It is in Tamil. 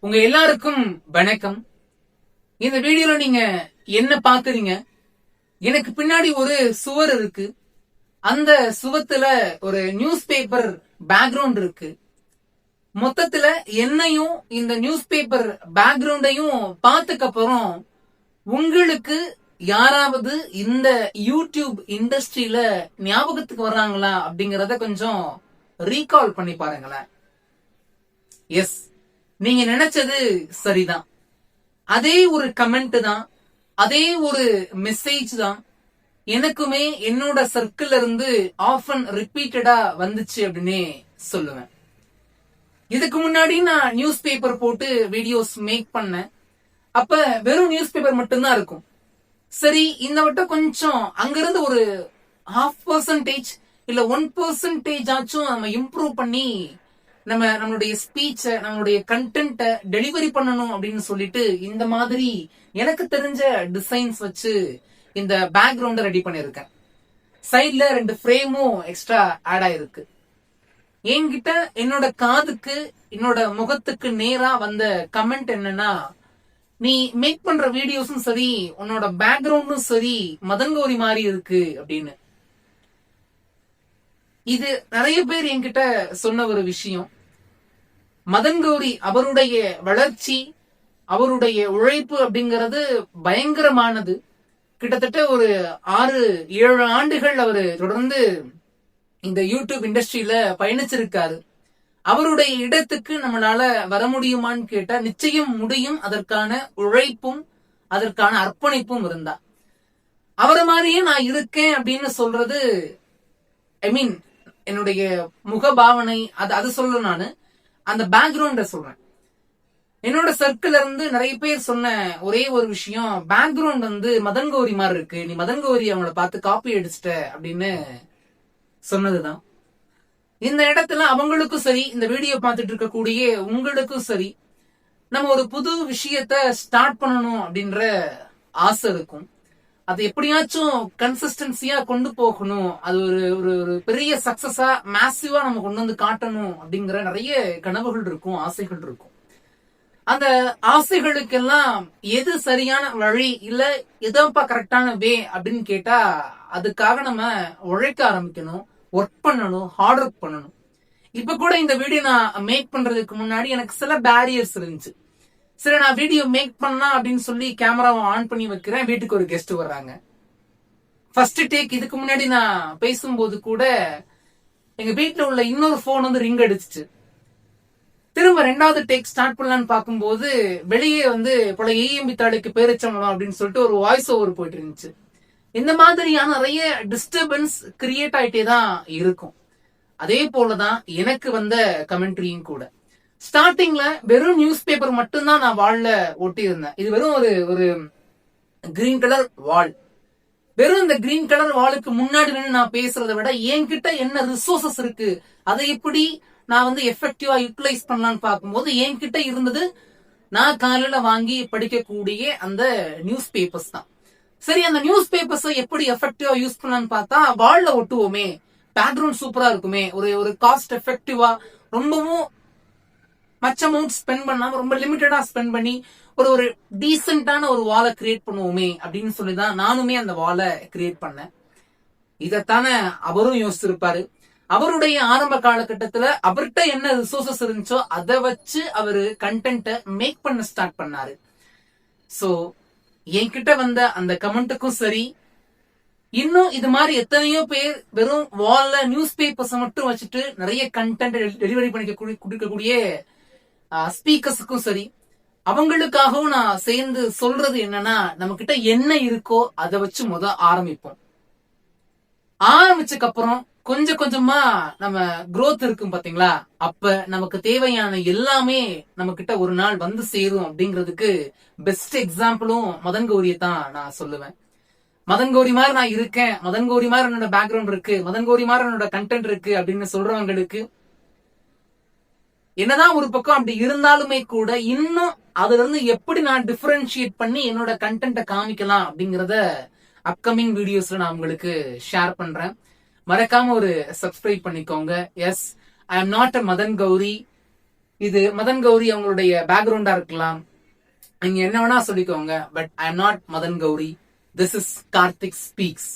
உங்க எல்லாருக்கும் வணக்கம். இந்த வீடியோல நீங்க என்ன பாக்குறீங்க? எனக்கு பின்னாடி ஒரு சுவர் இருக்கு. அந்த சுவத்துல ஒரு நியூஸ் பேப்பர் பேக்ரவுண்ட் இருக்கு. மொத்தத்துல என்னையும் இந்த நியூஸ் பேப்பர் பேக்ரவுண்டையும் பார்த்ததுக்கு அப்புறம் உங்களுக்கு யாராவது இந்த யூடியூப் இண்டஸ்ட்ரியில ஞாபகத்துக்கு வர்றாங்களா அப்படிங்கறத கொஞ்சம் ரீகால் பண்ணி பாருங்களேன். எஸ், நீங்க நினைச்சது சரிதான். அதே ஒரு கமெண்ட் தான், அதே ஒரு மெசேஜ் தான் எனக்குமே என்னோட சர்க்கிள் இருந்து ஆஃபன் ரிப்பீட்டடா வந்துச்சு அப்படின்னே சொல்லுவேன். இதுக்கு முன்னாடி நான் நியூஸ் பேப்பர் போட்டு வீடியோஸ் மேக் பண்ணேன். அப்ப வெறும் நியூஸ் பேப்பர் மட்டும்தான் இருக்கும். சரி, இந்த வட்டம் கொஞ்சம் அங்கிருந்து ஒரு 0.5% இல்ல 1% ஆச்சும் நம்ம இம்ப்ரூவ் பண்ணி நம்மளுடைய ஸ்பீச்ச, நம்மளுடைய கண்டென்ட்ட டெலிவரி பண்ணணும் அப்படின்னு சொல்லிட்டு இந்த மாதிரி எனக்கு தெரிஞ்ச டிசைன்ஸ் வச்சு இந்த பேக்ரவுண்ட ரெடி பண்ணிருக்கேன். சைட்ல 2 ஃப்ரேமும் எக்ஸ்ட்ரா ஆட் ஆயிருக்கு. என்கிட்ட என்னோட காதுக்கு, என்னோட முகத்துக்கு நேரா வந்த கமெண்ட் என்னன்னா, நீ மேக் பண்ற வீடியோஸும் சரி, உன்னோட பேக்ரவுண்டும் சரி மதன் கௌரி மாதிரி இருக்கு அப்படின்னு. இது நிறைய பேர் என்கிட்ட சொன்ன ஒரு விஷயம். மதன் கௌரி அவருடைய வளர்ச்சி, அவருடைய உழைப்பு அப்படிங்கிறது பயங்கரமானது. கிட்டத்தட்ட ஒரு 6-7 ஆண்டுகள் அவரு தொடர்ந்து இந்த யூடியூப் இண்டஸ்ட்ரியில பயணிச்சிருக்காரு. அவருடைய இடத்துக்கு நம்மளால வர முடியுமான்னு கேட்டா நிச்சயம் முடியும். அதற்கான உழைப்பும் அதற்கான அர்ப்பணிப்பும் இருந்தா. அவரை மாதிரியே நான் இருக்கேன் அப்படின்னு சொல்றது, ஐ மீன் என்னுடைய முகபாவனை அது சொல்ல, நானு அந்த பேக்ரவுண்ட சொல்றேன். என்னோட சர்க்கிள் இருந்து நிறைய பேர் சொன்ன ஒரே ஒரு விஷயம், பேக்ரவுண்ட் வந்து மதன் கௌரி மாதிரி இருக்கு, நீ மதன் கௌரி அவங்கள பார்த்து காப்பி அடிச்சிட்ட அப்படின்னு சொன்னதுதான். இந்த இடத்துல அவங்களுக்கும் சரி, இந்த வீடியோ பார்த்துட்டு இருக்கக்கூடிய உங்களுக்கும் சரி, நம்ம ஒரு புது விஷயத்த ஸ்டார்ட் பண்ணணும் அப்படின்ற ஆசை இருக்கும். அது எப்படியாச்சும் கன்சிஸ்டன்சியா கொண்டு போகணும், அது ஒரு ஒரு பெரிய சக்சஸா மேசிவா நம்ம கொண்டு வந்து காட்டணும் அப்படிங்கிற நிறைய கனவுகள் இருக்கும், ஆசைகள் இருக்கும். அந்த ஆசைகளுக்கெல்லாம் எது சரியான வழி, இல்ல எதப்பா கரெக்டான வே அப்படின்னு கேட்டா, அதுக்காக நம்ம உழைக்க ஆரம்பிக்கணும், ஒர்க் பண்ணணும், ஹார்ட் ஒர்க் பண்ணணும். இப்ப கூட இந்த வீடியோ நான் மேக் பண்றதுக்கு முன்னாடி எனக்கு சில பேரியர்ஸ் இருந்துச்சு. சரி, நான் வீடியோ மேக் பண்ணலாம் அப்படின்னு சொல்லி கேமராவை ஆன் பண்ணி வைக்கிறேன். வீட்டுக்கு ஒரு கெஸ்ட் வர்றாங்க. ஃபர்ஸ்ட் டேக், இதுக்கு முன்னாடி நான் பேசும்போது கூட எங்க வீட்டுல உள்ள இன்னொரு போன் வந்து ரிங் அடிச்சுச்சு. திரும்ப 2வது டேக் ஸ்டார்ட் பண்ணலான்னு பார்க்கும்போது வெளியே வந்து பல ஏஎம்பி தாளுக்கு பேரிச்சம்பளம் அப்படின்னு சொல்லிட்டு ஒரு வாய்ஸ் ஓவர் போயிட்டு இருந்துச்சு. இந்த மாதிரியான நிறைய டிஸ்டர்பன்ஸ் கிரியேட் ஆயிட்டே தான் இருக்கும். அதே போலதான் எனக்கு வந்த கமெண்ட்ரியும் கூட. ஸ்டார்டிங்ல வெறும் நியூஸ் பேப்பர் மட்டும்தான் நான் வால்ல ஒட்டி இருந்தேன். இது வெறும் ஒரு கிரீன் கலர் வால். வெறும் இந்த கிரீன் கலர் வாலுக்கு முன்னாடி நின்று நான் பேசுறதை விட என்கிட்ட என்ன ரிசோர்சஸ் இருக்கு, அதை எப்படி நான் வந்து எஃபெக்டிவா யூட்டிலைஸ் பண்ணலான்னு பார்க்கும்போது என்கிட்ட இருந்தது நான் காலையில வாங்கி படிக்கக்கூடிய அந்த நியூஸ் பேப்பர்ஸ் தான். சரி, அந்த நியூஸ் பேப்பர்ஸ் எப்படி எஃபெக்டிவா யூஸ் பண்ணலான்னு பார்த்தா, வால்ல ஒட்டுவோமே, பேக்ரவுண்ட் சூப்பரா இருக்குமே, ஒரு காஸ்ட் எஃபெக்டிவா, ரொம்பவும் மச் அமௌண்ட் ஸ்பெண்ட் பண்ணாம ரொம்ப லிமிட்டடா ஸ்பெண்ட் பண்ணி ஒரு டீசென்டான ஒரு வாலை கிரியேட் பண்ணுவோமே அப்படின்னு சொல்லிதான் நானுமே அந்த வாலை கிரியேட் பண்ணேன். இதத்தானே அவரும் யோசிச்சிருப்பாரு. அவருடைய ஆரம்ப காலகட்டத்துல அவர்கிட்ட என்ன ரிசோர்சஸ் இருந்துச்சோ அதை வச்சு அவரு கண்டென்ட்டை மேக் பண்ண ஸ்டார்ட் பண்ணாரு. சோ என்கிட்ட வந்த அந்த கமெண்ட்டுக்கும் சரி, இன்னும் இது மாதிரி எத்தனையோ பேர் வெறும் வால்ல நியூஸ் பேப்பர்ஸ் மட்டும் வச்சுட்டு நிறைய கண்டென்ட் டெலிவரி பண்ணிக்க கொடுக்கக்கூடிய ஸ்பீக்கர்ஸுக்கும் சரி, அவங்களுக்காகவும் நான் சேர்ந்து சொல்றது என்னன்னா, நம்ம கிட்ட என்ன இருக்கோ அதை வச்சு ஆரம்பிப்போம். ஆரம்பிச்சதுக்கு அப்புறம் கொஞ்சம் கொஞ்சமா நம்ம growth இருக்கும் பாத்தீங்களா, அப்ப நமக்கு தேவையான எல்லாமே நம்ம கிட்ட ஒரு நாள் வந்து சேரும் அப்படிங்கிறதுக்கு பெஸ்ட் எக்ஸாம்பிளும் மதன் கௌரியை தான் நான் சொல்லுவேன். மதன் கௌரி மாதிரி நான் இருக்கேன், மதன் கௌரி மாதிரி என்னோட பேக்ரவுண்ட் இருக்கு, மதன் கௌரி மாதிரி என்னோட கண்டென்ட் இருக்கு அப்படின்னு சொல்றவங்களுக்கு என்னதான் ஒரு பக்கம் அப்படி இருந்தாலுமே கூட இன்னும் அதுல இருந்து எப்படி நான் டிஃபரன்ஷியேட் பண்ணி என்னோட கண்டென்ட்டை காமிக்கலாம் அப்படிங்கறத அப்கமிங் வீடியோஸ்ல நான் உங்களுக்கு ஷேர் பண்றேன். மறக்காம ஒரு சப்ஸ்கிரைப் பண்ணிக்கோங்க. Yes, I am not a Madan Gowri. இது மதன் கௌரி அவங்களுடைய பேக்ரவுண்டா இருக்கலாம், நீங்க என்ன வேணா சொல்லிக்கோங்க. But I am not Madan Gowri. This is Karthik speaks.